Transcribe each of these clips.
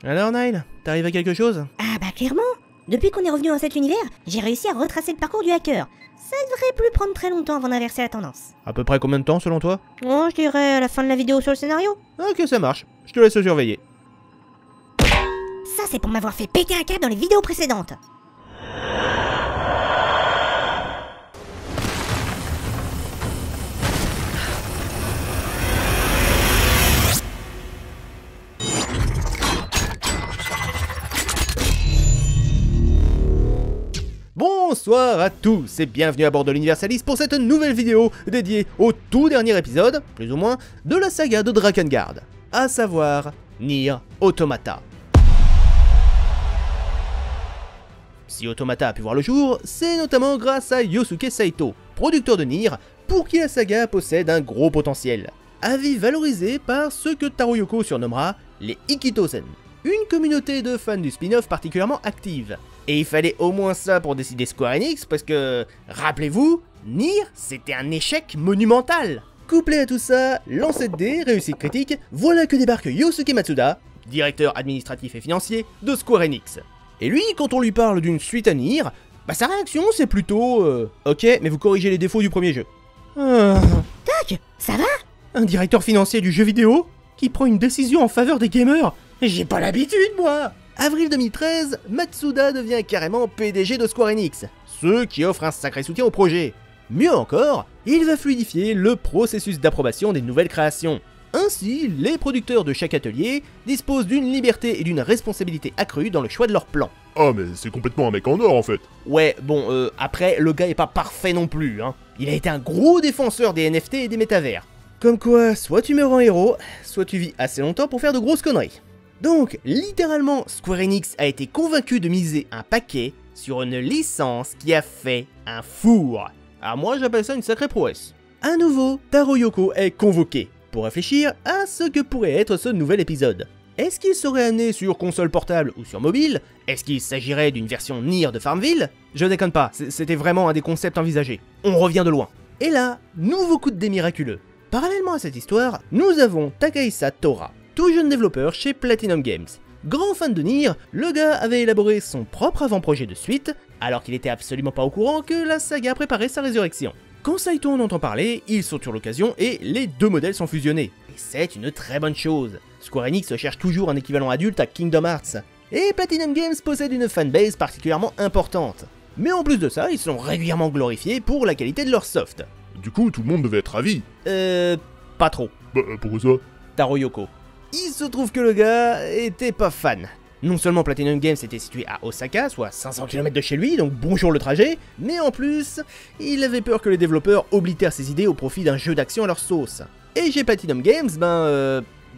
Alors Nile, t'arrives à quelque chose? Ah bah clairement. Depuis qu'on est revenu dans cet univers, j'ai réussi à retracer le parcours du hacker. Ça devrait plus prendre très longtemps avant d'inverser la tendance. À peu près combien de temps selon toi? Oh, je dirais à la fin de la vidéo sur le scénario. Ok, ça marche. Je te laisse surveiller. Ça c'est pour m'avoir fait péter un câble dans les vidéos précédentes. Bonsoir à tous et bienvenue à bord de l'Universalis pour cette nouvelle vidéo dédiée au tout dernier épisode, plus ou moins, de la saga de Drakengard, à savoir Nier Automata. Si Automata a pu voir le jour, c'est notamment grâce à Yosuke Saito, producteur de Nier, pour qui la saga possède un gros potentiel. Avis valorisé par ce que Taro Yoko surnommera les Ikitosen, une communauté de fans du spin-off particulièrement active. Et il fallait au moins ça pour décider Square Enix parce que, rappelez-vous, Nier c'était un échec monumental. Couplé à tout ça, lancé de dés, réussite critique, voilà que débarque Yosuke Matsuda, directeur administratif et financier de Square Enix. Et lui, quand on lui parle d'une suite à Nier, bah sa réaction c'est plutôt ok, mais vous corrigez les défauts du premier jeu. Doc, ça va? Un directeur financier du jeu vidéo qui prend une décision en faveur des gamers? J'ai pas l'habitude moi. Avril 2013, Matsuda devient carrément PDG de Square Enix, ce qui offre un sacré soutien au projet. Mieux encore, il va fluidifier le processus d'approbation des nouvelles créations. Ainsi, les producteurs de chaque atelier disposent d'une liberté et d'une responsabilité accrue dans le choix de leur plan. Ah mais c'est complètement un mec en or en fait. Ouais, bon, après, le gars est pas parfait non plus, hein. Il a été un gros défenseur des NFT et des métavers. Comme quoi, soit tu meurs en héros, soit tu vis assez longtemps pour faire de grosses conneries. Donc, littéralement, Square Enix a été convaincu de miser un paquet sur une licence qui a fait un four. Ah, moi j'appelle ça une sacrée prouesse. À nouveau, Taro Yoko est convoqué pour réfléchir à ce que pourrait être ce nouvel épisode. Est-ce qu'il serait amené sur console portable ou sur mobile? Est-ce qu'il s'agirait d'une version Nier de Farmville? Je déconne pas, c'était vraiment un des concepts envisagés. On revient de loin. Et là, nouveau coup de dé miraculeux. Parallèlement à cette histoire, nous avons Takahisa Tora, tout jeune développeur chez Platinum Games. Grand fan de Nier, le gars avait élaboré son propre avant-projet de suite, alors qu'il était absolument pas au courant que la saga préparait sa résurrection. Quand Saito en entend parler, il saute sur l'occasion et les deux modèles sont fusionnés. Et c'est une très bonne chose. Square Enix cherche toujours un équivalent adulte à Kingdom Hearts, et Platinum Games possède une fanbase particulièrement importante. Mais en plus de ça, ils sont régulièrement glorifiés pour la qualité de leur soft. Du coup tout le monde devait être ravi. Pas trop. Bah pourquoi ça? Taro Yoko. Il se trouve que le gars était pas fan. Non seulement Platinum Games était situé à Osaka, soit 500 km de chez lui, donc bonjour le trajet, mais en plus, il avait peur que les développeurs oblitèrent ses idées au profit d'un jeu d'action à leur sauce. Et chez Platinum Games,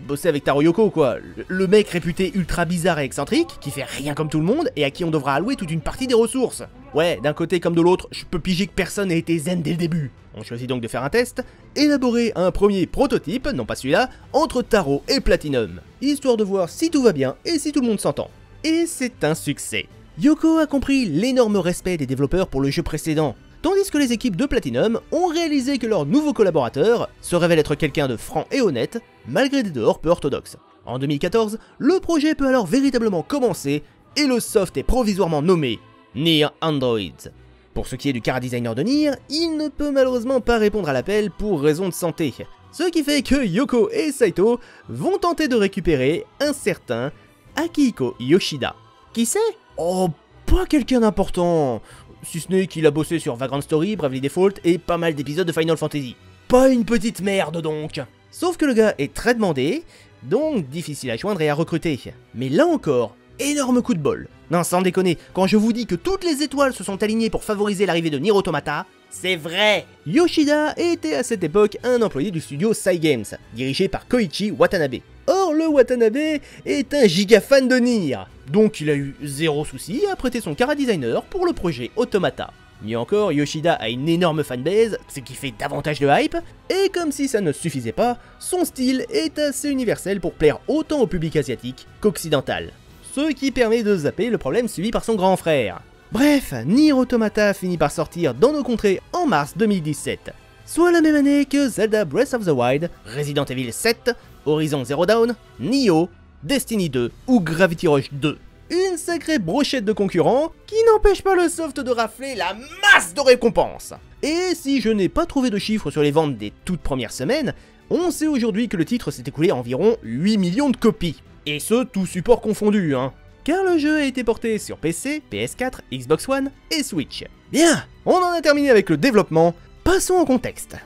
bosser avec Taro Yoko quoi, le mec réputé ultra bizarre et excentrique, qui fait rien comme tout le monde et à qui on devra allouer toute une partie des ressources. Ouais, d'un côté comme de l'autre, je peux piger que personne n'a été zen dès le début. On choisit donc de faire un test, élaborer un premier prototype, non pas celui-là, entre Taro et Platinum, histoire de voir si tout va bien et si tout le monde s'entend. Et c'est un succès. Yoko a compris l'énorme respect des développeurs pour le jeu précédent, tandis que les équipes de Platinum ont réalisé que leur nouveau collaborateur se révèle être quelqu'un de franc et honnête, malgré des dehors peu orthodoxes. En 2014, le projet peut alors véritablement commencer, et le soft est provisoirement nommé Nier Androids. Pour ce qui est du chara-designer de Nier, il ne peut malheureusement pas répondre à l'appel pour raison de santé, ce qui fait que Yoko et Saito vont tenter de récupérer un certain Akihiko Yoshida. Qui c'est? Oh, pas quelqu'un d'important, si ce n'est qu'il a bossé sur Vagrant Story, Bravely Default et pas mal d'épisodes de Final Fantasy. Pas une petite merde donc. Sauf que le gars est très demandé, donc difficile à joindre et à recruter. Mais là encore, énorme coup de bol. Non, sans déconner, quand je vous dis que toutes les étoiles se sont alignées pour favoriser l'arrivée de Nier Automata, c'est vrai. Yoshida était à cette époque un employé du studio Cygames, dirigé par Koichi Watanabe. Or, le Watanabe est un giga fan de Nier, donc il a eu zéro souci à prêter son chara-designer pour le projet Automata. Mieux encore, Yoshida a une énorme fanbase, ce qui fait davantage de hype, et comme si ça ne suffisait pas, son style est assez universel pour plaire autant au public asiatique qu'occidental. Ce qui permet de zapper le problème suivi par son grand frère. Bref, Nier Automata finit par sortir dans nos contrées en mars 2017, soit la même année que Zelda Breath of the Wild, Resident Evil 7, Horizon Zero Dawn, Nioh Destiny 2 ou Gravity Rush 2. Une sacrée brochette de concurrents qui n'empêche pas le soft de rafler la masse de récompenses. Et si je n'ai pas trouvé de chiffres sur les ventes des toutes premières semaines, on sait aujourd'hui que le titre s'est écoulé à environ 8 millions de copies. Et ce, tout support confondu, hein. Car le jeu a été porté sur PC, PS4, Xbox One et Switch. Bien, on en a terminé avec le développement, passons au contexte.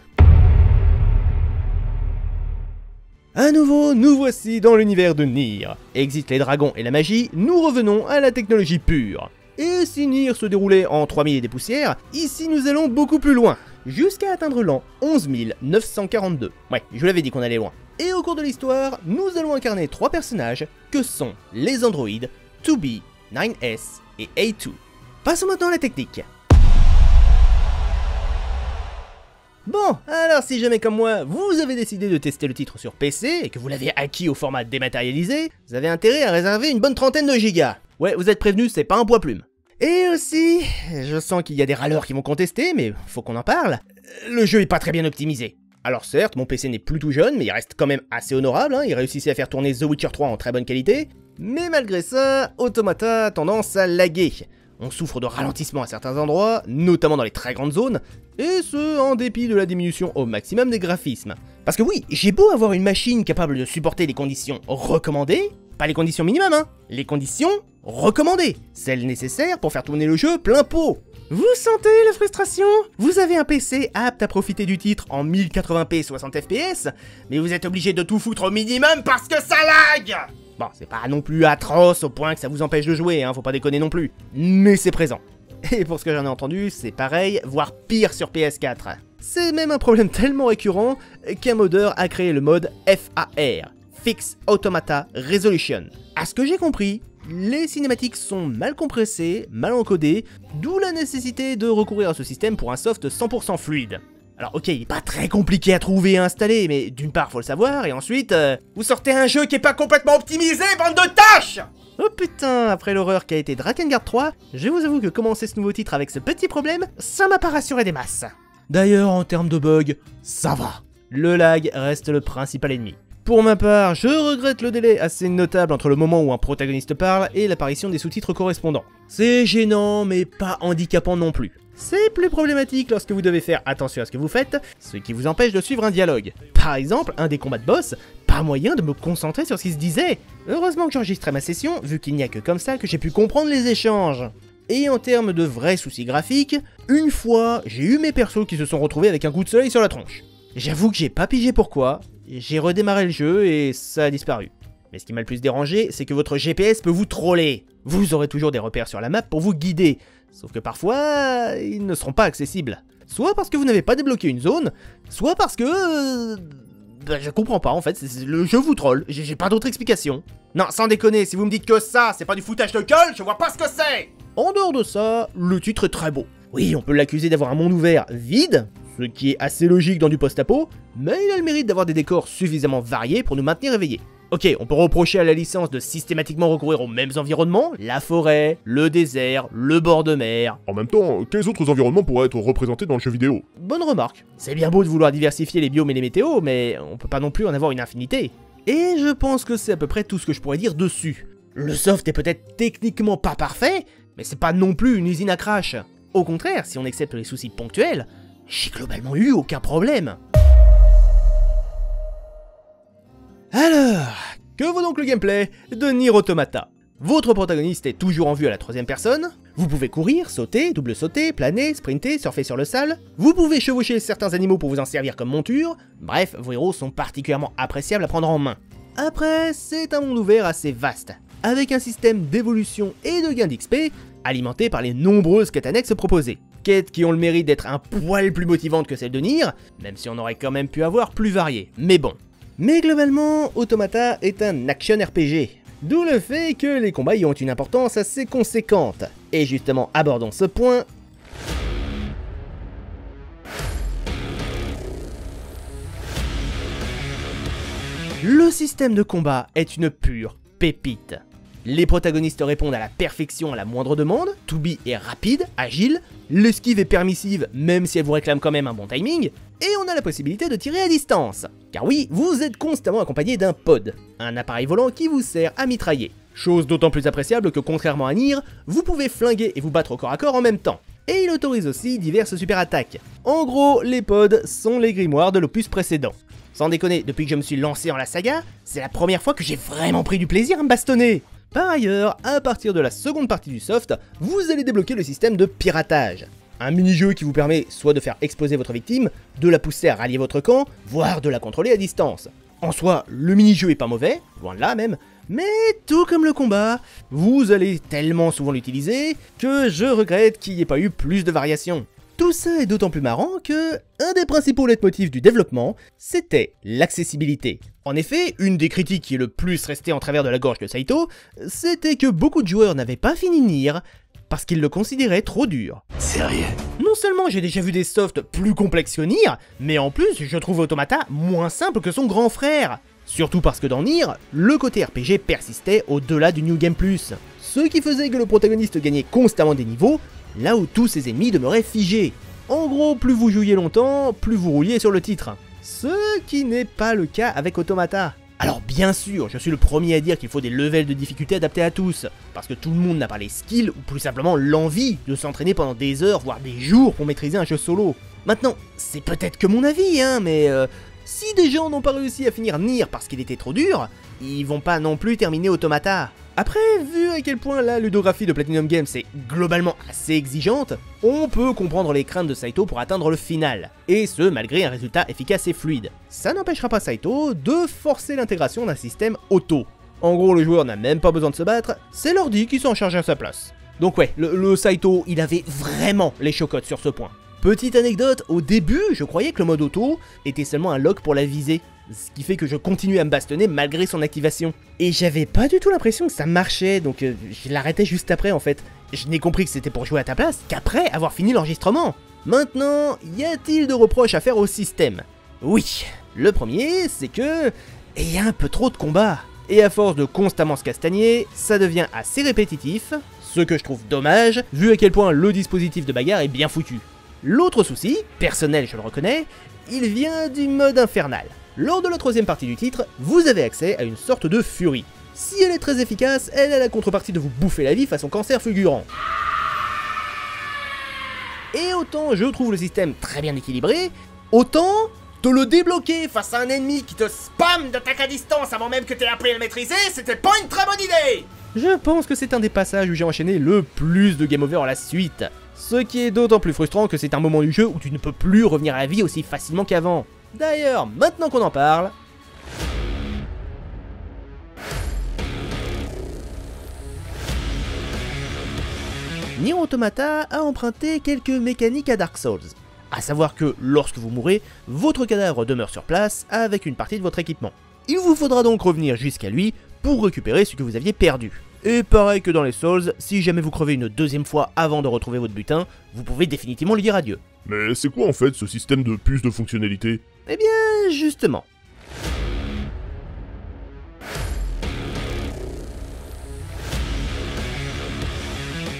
A nouveau, nous voici dans l'univers de Nier. Exit les dragons et la magie, nous revenons à la technologie pure. Et si Nier se déroulait en 3000 et des poussières, ici nous allons beaucoup plus loin, jusqu'à atteindre l'an 11942. Ouais, je vous l'avais dit qu'on allait loin. Et au cours de l'histoire, nous allons incarner 3 personnages que sont les androïdes 2B, 9S et A2. Passons maintenant à la technique. Bon, alors si jamais comme moi, vous avez décidé de tester le titre sur PC et que vous l'avez acquis au format dématérialisé, vous avez intérêt à réserver une bonne trentaine de gigas. Ouais, vous êtes prévenus, c'est pas un poids plume. Et aussi, je sens qu'il y a des râleurs qui vont contester, mais faut qu'on en parle, le jeu est pas très bien optimisé. Alors certes, mon PC n'est plus tout jeune, mais il reste quand même assez honorable, hein, il réussissait à faire tourner The Witcher 3 en très bonne qualité, mais malgré ça, Automata a tendance à laguer. On souffre de ralentissement à certains endroits, notamment dans les très grandes zones, et ce, en dépit de la diminution au maximum des graphismes. Parce que oui, j'ai beau avoir une machine capable de supporter les conditions recommandées, pas les conditions minimum, hein, les conditions recommandées, celles nécessaires pour faire tourner le jeu plein pot. Vous sentez la frustration? Vous avez un PC apte à profiter du titre en 1080p 60 fps, mais vous êtes obligé de tout foutre au minimum parce que ça lag! Bon, c'est pas non plus atroce au point que ça vous empêche de jouer, hein, faut pas déconner non plus. Mais c'est présent. Et pour ce que j'en ai entendu, c'est pareil, voire pire sur PS4. C'est même un problème tellement récurrent qu'un modeur a créé le mode FAR, Fix Automata Resolution. À ce que j'ai compris, les cinématiques sont mal compressées, mal encodées, d'où la nécessité de recourir à ce système pour un soft 100% fluide. Alors ok, il est pas très compliqué à trouver et à installer, mais d'une part faut le savoir, et ensuite, vous sortez un jeu qui est pas complètement optimisé, bande de tâches! Oh putain, après l'horreur qu'a été Drakengard 3, je vous avoue que commencer ce nouveau titre avec ce petit problème, ça m'a pas rassuré des masses. D'ailleurs, en termes de bugs, ça va. Le lag reste le principal ennemi. Pour ma part, je regrette le délai assez notable entre le moment où un protagoniste parle et l'apparition des sous-titres correspondants. C'est gênant, mais pas handicapant non plus. C'est plus problématique lorsque vous devez faire attention à ce que vous faites, ce qui vous empêche de suivre un dialogue. Par exemple, un des combats de boss, pas moyen de me concentrer sur ce qui se disait. Heureusement que j'enregistrais ma session, vu qu'il n'y a que comme ça que j'ai pu comprendre les échanges. Et en termes de vrais soucis graphiques, une fois, j'ai eu mes persos qui se sont retrouvés avec un coup de soleil sur la tronche. J'avoue que j'ai pas pigé pourquoi, j'ai redémarré le jeu et ça a disparu. Mais ce qui m'a le plus dérangé, c'est que votre GPS peut vous troller. Vous aurez toujours des repères sur la map pour vous guider. Sauf que parfois, ils ne seront pas accessibles. Soit parce que vous n'avez pas débloqué une zone, soit parce que... je comprends pas en fait, le jeu vous troll, j'ai pas d'autre explication. Non, sans déconner, si vous me dites que ça, c'est pas du foutage de gueule, je vois pas ce que c'est. En dehors de ça, le titre est très beau. Oui, on peut l'accuser d'avoir un monde ouvert vide, ce qui est assez logique dans du post-apo, mais il a le mérite d'avoir des décors suffisamment variés pour nous maintenir éveillés. Ok, on peut reprocher à la licence de systématiquement recourir aux mêmes environnements, la forêt, le désert, le bord de mer. En même temps, quels autres environnements pourraient être représentés dans le jeu vidéo? Bonne remarque. C'est bien beau de vouloir diversifier les biomes et les météos, mais on peut pas non plus en avoir une infinité. Et je pense que c'est à peu près tout ce que je pourrais dire dessus. Le soft est peut-être techniquement pas parfait, mais c'est pas non plus une usine à crash. Au contraire, si on accepte les soucis ponctuels, j'ai globalement eu aucun problème. Alors, que vaut donc le gameplay de Nier Automata? Votre protagoniste est toujours en vue à la troisième personne, vous pouvez courir, sauter, double sauter, planer, sprinter, surfer sur le sable, vous pouvez chevaucher certains animaux pour vous en servir comme monture, bref, vos héros sont particulièrement appréciables à prendre en main. Après, c'est un monde ouvert assez vaste, avec un système d'évolution et de gain d'XP, alimenté par les nombreuses quêtes annexes proposées. Quêtes qui ont le mérite d'être un poil plus motivantes que celles de Nier, même si on aurait quand même pu avoir plus varié, mais bon. Mais globalement, Automata est un action RPG, d'où le fait que les combats y ont une importance assez conséquente. Et justement, abordons ce point. Le système de combat est une pure pépite. Les protagonistes répondent à la perfection à la moindre demande, 2B est rapide, agile, l'esquive est permissive même si elle vous réclame quand même un bon timing, et on a la possibilité de tirer à distance, Car oui, vous êtes constamment accompagné d'un pod, un appareil volant qui vous sert à mitrailler. Chose d'autant plus appréciable que contrairement à Nier, vous pouvez flinguer et vous battre au corps à corps en même temps. Et il autorise aussi diverses super attaques. En gros, les pods sont les grimoires de l'opus précédent. Sans déconner, depuis que je me suis lancé dans la saga, c'est la première fois que j'ai vraiment pris du plaisir à me bastonner. Par ailleurs, à partir de la seconde partie du soft, vous allez débloquer le système de piratage. Un mini-jeu qui vous permet soit de faire exploser votre victime, de la pousser à rallier votre camp, voire de la contrôler à distance. En soi, le mini-jeu est pas mauvais, loin de là même, mais tout comme le combat, vous allez tellement souvent l'utiliser que je regrette qu'il n'y ait pas eu plus de variations. Tout ça est d'autant plus marrant que un des principaux leitmotifs du développement, c'était l'accessibilité. En effet, une des critiques qui est le plus restée en travers de la gorge de Saito, c'était que beaucoup de joueurs n'avaient pas fini Nier parce qu'ils le considéraient trop dur. Sérieux? Non seulement j'ai déjà vu des softs plus complexes que Nier, mais en plus je trouve Automata moins simple que son grand frère. Surtout parce que dans Nier, le côté RPG persistait au-delà du New Game Plus, ce qui faisait que le protagoniste gagnait constamment des niveaux, là où tous ses ennemis demeuraient figés. En gros, plus vous jouiez longtemps, plus vous rouliez sur le titre. Ce qui n'est pas le cas avec Automata. Alors bien sûr, je suis le premier à dire qu'il faut des levels de difficulté adaptés à tous, parce que tout le monde n'a pas les skills ou plus simplement l'envie de s'entraîner pendant des heures, voire des jours pour maîtriser un jeu solo. Maintenant, c'est peut-être que mon avis, mais si des gens n'ont pas réussi à finir Nier parce qu'il était trop dur, ils vont pas non plus terminer Automata. Après, vu à quel point la ludographie de Platinum Games est globalement assez exigeante, on peut comprendre les craintes de Saito pour atteindre le final, et ce malgré un résultat efficace et fluide. Ça n'empêchera pas Saito de forcer l'intégration d'un système auto. En gros, le joueur n'a même pas besoin de se battre, c'est l'ordi qui s'en charge à sa place. Donc ouais, le Saito, il avait vraiment les chocottes sur ce point. Petite anecdote, au début, je croyais que le mode auto était seulement un lock pour la visée, ce qui fait que je continuais à me bastonner malgré son activation. Et j'avais pas du tout l'impression que ça marchait, donc je l'arrêtais juste après en fait. Je n'ai compris que c'était pour jouer à ta place qu'après avoir fini l'enregistrement. Maintenant, y a-t-il de reproches à faire au système? Oui, le premier, c'est que il y a un peu trop de combats. Et à force de constamment se castagner, ça devient assez répétitif, ce que je trouve dommage, vu à quel point le dispositif de bagarre est bien foutu. L'autre souci, personnel je le reconnais, il vient du mode infernal. Lors de la troisième partie du titre, vous avez accès à une sorte de furie. Si elle est très efficace, elle a la contrepartie de vous bouffer la vie façon cancer fulgurant. Et autant je trouve le système très bien équilibré, autant te le débloquer face à un ennemi qui te spam d'attaque à distance avant même que tu aies appris à le maîtriser, c'était pas une très bonne idée. Je pense que c'est un des passages où j'ai enchaîné le plus de game over à la suite. Ce qui est d'autant plus frustrant que c'est un moment du jeu où tu ne peux plus revenir à la vie aussi facilement qu'avant. D'ailleurs, maintenant qu'on en parle... Nier Automata a emprunté quelques mécaniques à Dark Souls. À savoir que lorsque vous mourrez, votre cadavre demeure sur place avec une partie de votre équipement. Il vous faudra donc revenir jusqu'à lui pour récupérer ce que vous aviez perdu. Et pareil que dans les Souls, si jamais vous crevez une deuxième fois avant de retrouver votre butin, vous pouvez définitivement lui dire adieu. Mais c'est quoi en fait ce système de puce de fonctionnalité? Eh bien, justement.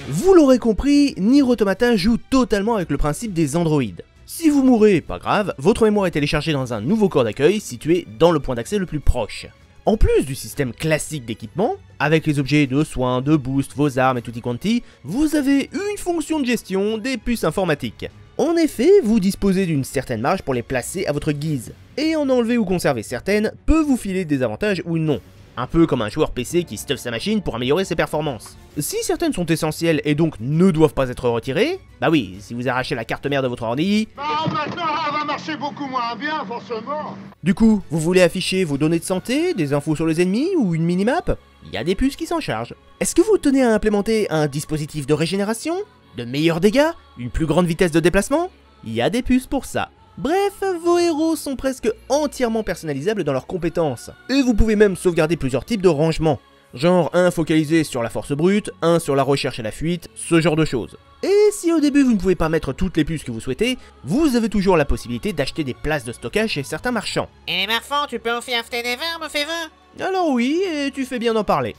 Vous l'aurez compris, Nier Automata joue totalement avec le principe des androïdes. Si vous mourrez, pas grave, votre mémoire est téléchargée dans un nouveau corps d'accueil situé dans le point d'accès le plus proche. En plus du système classique d'équipement, avec les objets de soins, de boost, vos armes et tutti quanti, vous avez une fonction de gestion des puces informatiques. En effet, vous disposez d'une certaine marge pour les placer à votre guise, et en enlever ou conserver certaines peut vous filer des avantages ou non. Un peu comme un joueur PC qui stuff sa machine pour améliorer ses performances. Si certaines sont essentielles et donc ne doivent pas être retirées, bah oui, si vous arrachez la carte mère de votre ordi... maintenant, elle va marcher beaucoup moins bien, forcément. Du coup, vous voulez afficher vos données de santé, des infos sur les ennemis ou une minimap? Il y a des puces qui s'en chargent. Est-ce que vous tenez à implémenter un dispositif de régénération? De meilleurs dégâts? Une plus grande vitesse de déplacement? Il y a des puces pour ça. Bref, vos héros sont presque entièrement personnalisables dans leurs compétences. Et vous pouvez même sauvegarder plusieurs types de rangements. Genre un focalisé sur la force brute, un sur la recherche et la fuite, ce genre de choses. Et si au début vous ne pouvez pas mettre toutes les puces que vous souhaitez, vous avez toujours la possibilité d'acheter des places de stockage chez certains marchands. Et les marfands, tu peux aussi acheter des verres, me fais vœu? Alors oui, et tu fais bien d'en parler.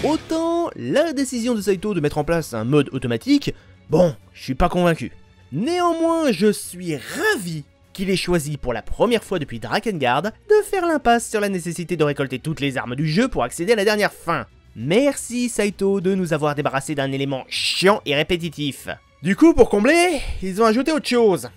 Autant, la décision de Saito de mettre en place un mode automatique Bon, je suis pas convaincu. Néanmoins, je suis ravi qu'il ait choisi pour la première fois depuis Drakengard de faire l'impasse sur la nécessité de récolter toutes les armes du jeu pour accéder à la dernière fin. Merci Saito de nous avoir débarrassé d'un élément chiant et répétitif. Du coup, pour combler, ils ont ajouté autre chose.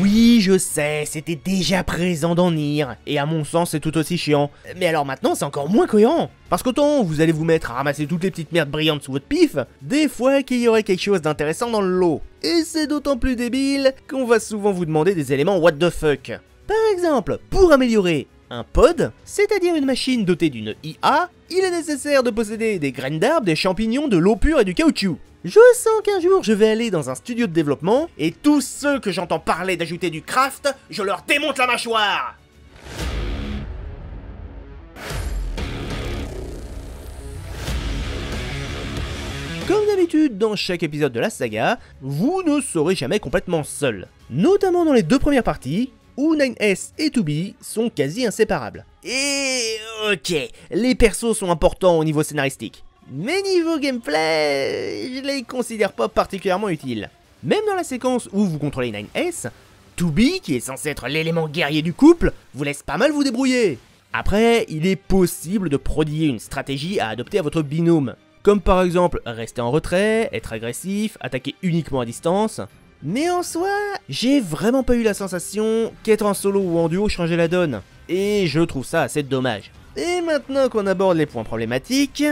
Oui, je sais, c'était déjà présent dans Nier, et à mon sens c'est tout aussi chiant. Mais alors maintenant c'est encore moins cohérent. Parce qu'autant vous allez vous mettre à ramasser toutes les petites merdes brillantes sous votre pif, des fois qu'il y aurait quelque chose d'intéressant dans le lot. Et c'est d'autant plus débile qu'on va souvent vous demander des éléments what the fuck. Par exemple, pour améliorer un pod, c'est-à-dire une machine dotée d'une IA, il est nécessaire de posséder des graines d'arbres, des champignons, de l'eau pure et du caoutchouc. Je sens qu'un jour je vais aller dans un studio de développement, et tous ceux que j'entends parler d'ajouter du craft, je leur démonte la mâchoire. Comme d'habitude dans chaque épisode de la saga, vous ne serez jamais complètement seul. Notamment dans les deux premières parties, où 9S et 2B sont quasi inséparables. Et ok, les persos sont importants au niveau scénaristique. Mais niveau gameplay, je les considère pas particulièrement utiles. Même dans la séquence où vous contrôlez 9S, 2B, qui est censé être l'élément guerrier du couple, vous laisse pas mal vous débrouiller. Après, il est possible de prodiguer une stratégie à adopter à votre binôme. Comme par exemple, rester en retrait, être agressif, attaquer uniquement à distance. Mais en soi, j'ai vraiment pas eu la sensation qu'être en solo ou en duo changeait la donne. Et je trouve ça assez dommage. Et maintenant qu'on aborde les points problématiques...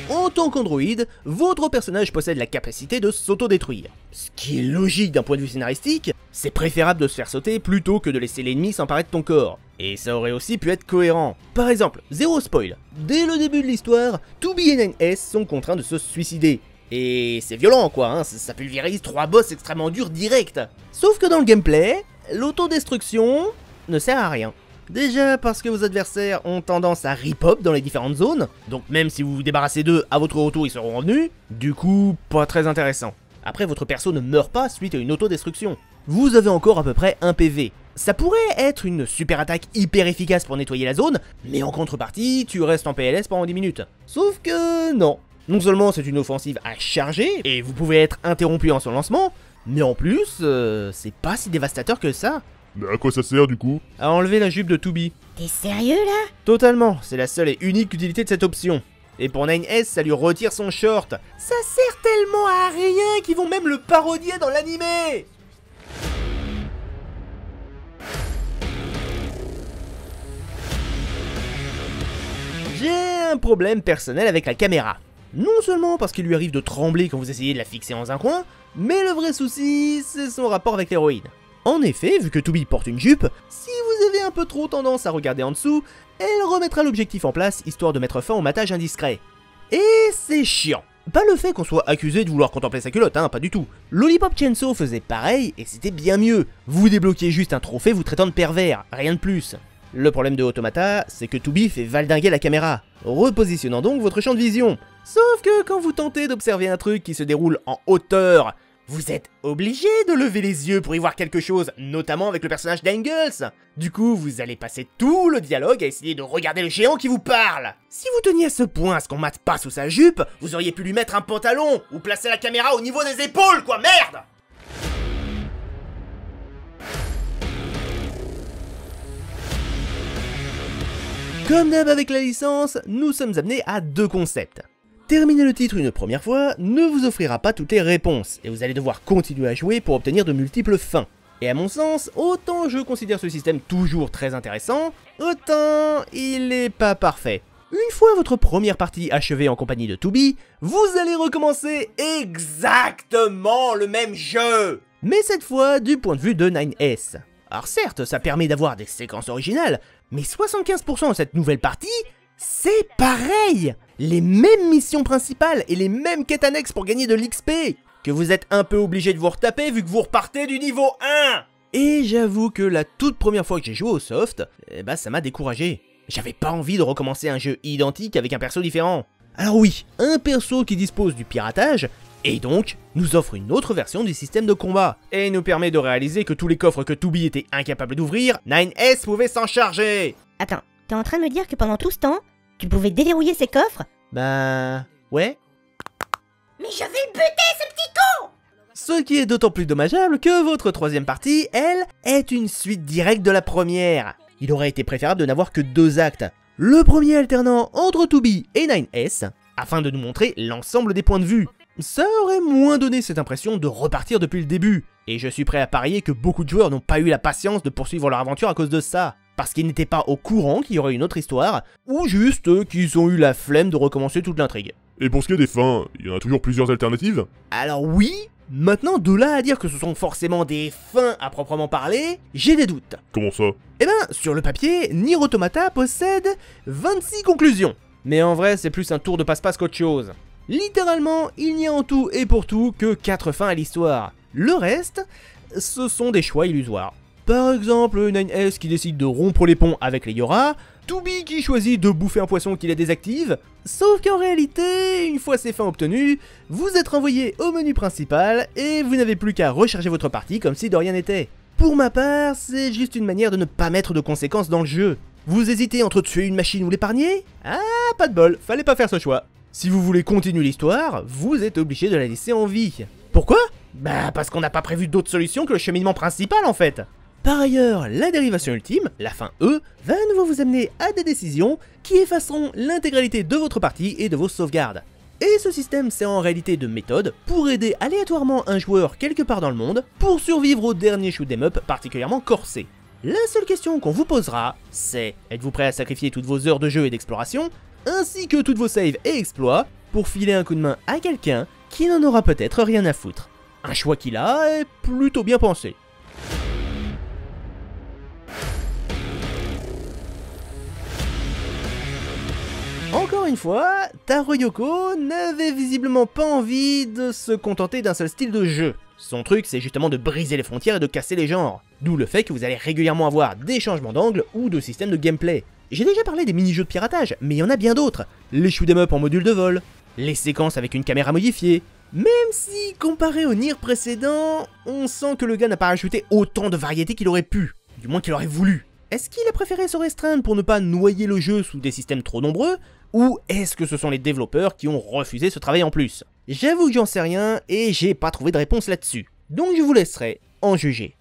En tant qu'androïde, votre personnage possède la capacité de s'autodétruire. Ce qui est logique d'un point de vue scénaristique, c'est préférable de se faire sauter plutôt que de laisser l'ennemi s'emparer de ton corps. Et ça aurait aussi pu être cohérent. Par exemple, zéro spoil, dès le début de l'histoire, 2B et 9S sont contraints de se suicider. Et c'est violent quoi, hein, ça pulvérise 3 boss extrêmement durs direct. Sauf que dans le gameplay, l'autodestruction ne sert à rien. Déjà parce que vos adversaires ont tendance à rip-hop dans les différentes zones, donc même si vous vous débarrassez d'eux, à votre retour ils seront revenus, du coup pas très intéressant. Après votre perso ne meurt pas suite à une autodestruction. Vous avez encore à peu près 1 PV. Ça pourrait être une super attaque hyper efficace pour nettoyer la zone, mais en contrepartie tu restes en PLS pendant 10 minutes. Sauf que non. Non seulement c'est une offensive à charger, et vous pouvez être interrompu en son lancement, mais en plus, c'est pas si dévastateur que ça. Mais à quoi ça sert du coup? À enlever la jupe de 2B. T'es sérieux là? Totalement, c'est la seule et unique utilité de cette option. Et pour 9S, ça lui retire son short. Ça sert tellement à rien qu'ils vont même le parodier dans l'animé. J'ai un problème personnel avec la caméra. Non seulement parce qu'il lui arrive de trembler quand vous essayez de la fixer dans un coin, mais le vrai souci, c'est son rapport avec l'héroïne. En effet, vu que 2B porte une jupe, si vous avez un peu trop tendance à regarder en dessous, elle remettra l'objectif en place histoire de mettre fin au matage indiscret. Et c'est chiant. Pas le fait qu'on soit accusé de vouloir contempler sa culotte, hein, pas du tout. Lollipop Chainsaw faisait pareil et c'était bien mieux. Vous débloquiez juste un trophée vous traitant de pervers, rien de plus. Le problème de Automata, c'est que 2B fait valdinguer la caméra, repositionnant donc votre champ de vision. Sauf que quand vous tentez d'observer un truc qui se déroule en hauteur, vous êtes obligé de lever les yeux pour y voir quelque chose, notamment avec le personnage d'Engels. Du coup, vous allez passer tout le dialogue à essayer de regarder le géant qui vous parle. Si vous teniez à ce point à ce qu'on mate pas sous sa jupe, vous auriez pu lui mettre un pantalon, ou placer la caméra au niveau des épaules, quoi, merde! Comme d'hab avec la licence, nous sommes amenés à deux concepts. Terminer le titre une première fois ne vous offrira pas toutes les réponses, et vous allez devoir continuer à jouer pour obtenir de multiples fins. Et à mon sens, autant je considère ce système toujours très intéressant, autant il est pas parfait. Une fois votre première partie achevée en compagnie de 2B, vous allez recommencer exactement le même jeu, mais cette fois du point de vue de 9S. Alors certes, ça permet d'avoir des séquences originales, mais 75% de cette nouvelle partie, c'est pareil! Les mêmes missions principales et les mêmes quêtes annexes pour gagner de l'XP, que vous êtes un peu obligé de vous retaper vu que vous repartez du niveau 1. Et j'avoue que la toute première fois que j'ai joué au soft, ça m'a découragé. J'avais pas envie de recommencer un jeu identique avec un perso différent. Alors oui, un perso qui dispose du piratage et donc nous offre une autre version du système de combat, et nous permet de réaliser que tous les coffres que 2B était incapable d'ouvrir, 9S pouvait s'en charger. Attends, t'es en train de me dire que pendant tout ce temps, tu pouvais déverrouiller ces coffres? Bah... ouais. Mais je vais le buter, ce petit con! Ce qui est d'autant plus dommageable que votre troisième partie, elle, est une suite directe de la première. Il aurait été préférable de n'avoir que 2 actes. Le premier alternant entre 2B et 9S, afin de nous montrer l'ensemble des points de vue. Ça aurait moins donné cette impression de repartir depuis le début. Et je suis prêt à parier que beaucoup de joueurs n'ont pas eu la patience de poursuivre leur aventure à cause de ça. Parce qu'ils n'étaient pas au courant qu'il y aurait une autre histoire, ou juste qu'ils ont eu la flemme de recommencer toute l'intrigue. Et pour ce qui est des fins, il y en a toujours plusieurs alternatives? Alors oui, maintenant de là à dire que ce sont forcément des fins à proprement parler, j'ai des doutes. Comment ça? Eh ben, sur le papier, Nier Automata possède 26 conclusions. Mais en vrai, c'est plus un tour de passe-passe qu'autre chose. Littéralement, il n'y a en tout et pour tout que 4 fins à l'histoire. Le reste, ce sont des choix illusoires. Par exemple, 9S qui décide de rompre les ponts avec les Yora, 2B qui choisit de bouffer un poisson qui les désactive, sauf qu'en réalité, une fois ces fins obtenues, vous êtes renvoyé au menu principal et vous n'avez plus qu'à recharger votre partie comme si de rien n'était. Pour ma part, c'est juste une manière de ne pas mettre de conséquences dans le jeu. Vous hésitez entre tuer une machine ou l'épargner? Ah, pas de bol, fallait pas faire ce choix. Si vous voulez continuer l'histoire, vous êtes obligé de la laisser en vie. Pourquoi? Bah parce qu'on n'a pas prévu d'autre solution que le cheminement principal en fait. Par ailleurs, la dérivation ultime, la fin E, va à nouveau vous amener à des décisions qui effaceront l'intégralité de votre partie et de vos sauvegardes. Et ce système sert en réalité de méthode pour aider aléatoirement un joueur quelque part dans le monde pour survivre au dernier shoot'em up particulièrement corsé. La seule question qu'on vous posera, c'est êtes-vous prêt à sacrifier toutes vos heures de jeu et d'exploration, ainsi que toutes vos saves et exploits, pour filer un coup de main à quelqu'un qui n'en aura peut-être rien à foutre. Un choix qu'il a est plutôt bien pensé. Encore une fois, Taro Yoko n'avait visiblement pas envie de se contenter d'un seul style de jeu. Son truc, c'est justement de briser les frontières et de casser les genres. D'où le fait que vous allez régulièrement avoir des changements d'angle ou de système de gameplay. J'ai déjà parlé des mini-jeux de piratage, mais il y en a bien d'autres. Les shoot'em up en module de vol, les séquences avec une caméra modifiée. Même si, comparé au Nier précédent, on sent que le gars n'a pas ajouté autant de variété qu'il aurait pu. Du moins qu'il aurait voulu. Est-ce qu'il a préféré se restreindre pour ne pas noyer le jeu sous des systèmes trop nombreux? Ou est-ce que ce sont les développeurs qui ont refusé ce travail en plus? J'avoue que j'en sais rien et j'ai pas trouvé de réponse là-dessus. Donc je vous laisserai en juger.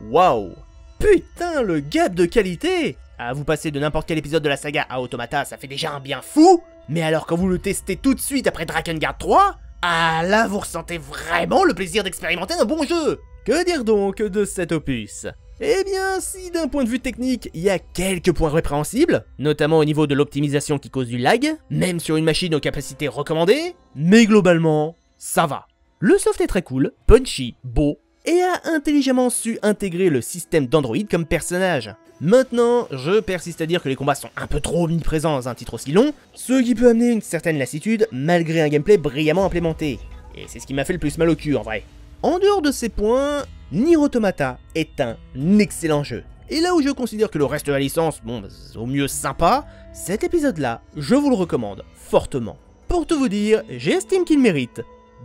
Waouh! Putain, le gap de qualité! À vous passer de n'importe quel épisode de la saga à Automata, ça fait déjà un bien fou! Mais alors quand vous le testez tout de suite après Drakengard 3, ah là vous ressentez vraiment le plaisir d'expérimenter un bon jeu! Que dire donc de cet opus? Eh bien, si d'un point de vue technique, il y a quelques points répréhensibles, notamment au niveau de l'optimisation qui cause du lag, même sur une machine aux capacités recommandées, mais globalement, ça va. Le soft est très cool, punchy, beau, et a intelligemment su intégrer le système d'Android comme personnage. Maintenant, je persiste à dire que les combats sont un peu trop omniprésents dans un titre aussi long, ce qui peut amener une certaine lassitude malgré un gameplay brillamment implémenté. Et c'est ce qui m'a fait le plus mal au cul en vrai. En dehors de ces points, Nier Automata est un excellent jeu. Et là où je considère que le reste de la licence, bon, au mieux sympa, cet épisode-là, je vous le recommande fortement. Pour tout vous dire, j'estime qu'il mérite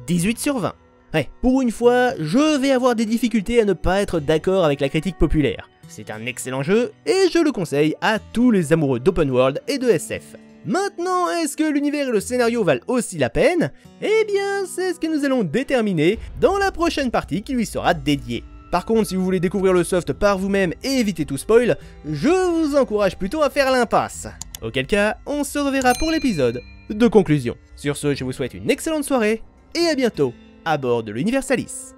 18 sur 20. Ouais, pour une fois, je vais avoir des difficultés à ne pas être d'accord avec la critique populaire. C'est un excellent jeu, et je le conseille à tous les amoureux d'open world et de SF. Maintenant, est-ce que l'univers et le scénario valent aussi la peine? Eh bien, c'est ce que nous allons déterminer dans la prochaine partie qui lui sera dédiée. Par contre, si vous voulez découvrir le soft par vous-même et éviter tout spoil, je vous encourage plutôt à faire l'impasse. Auquel cas, on se reverra pour l'épisode de conclusion. Sur ce, je vous souhaite une excellente soirée, et à bientôt à bord de l'Universalis.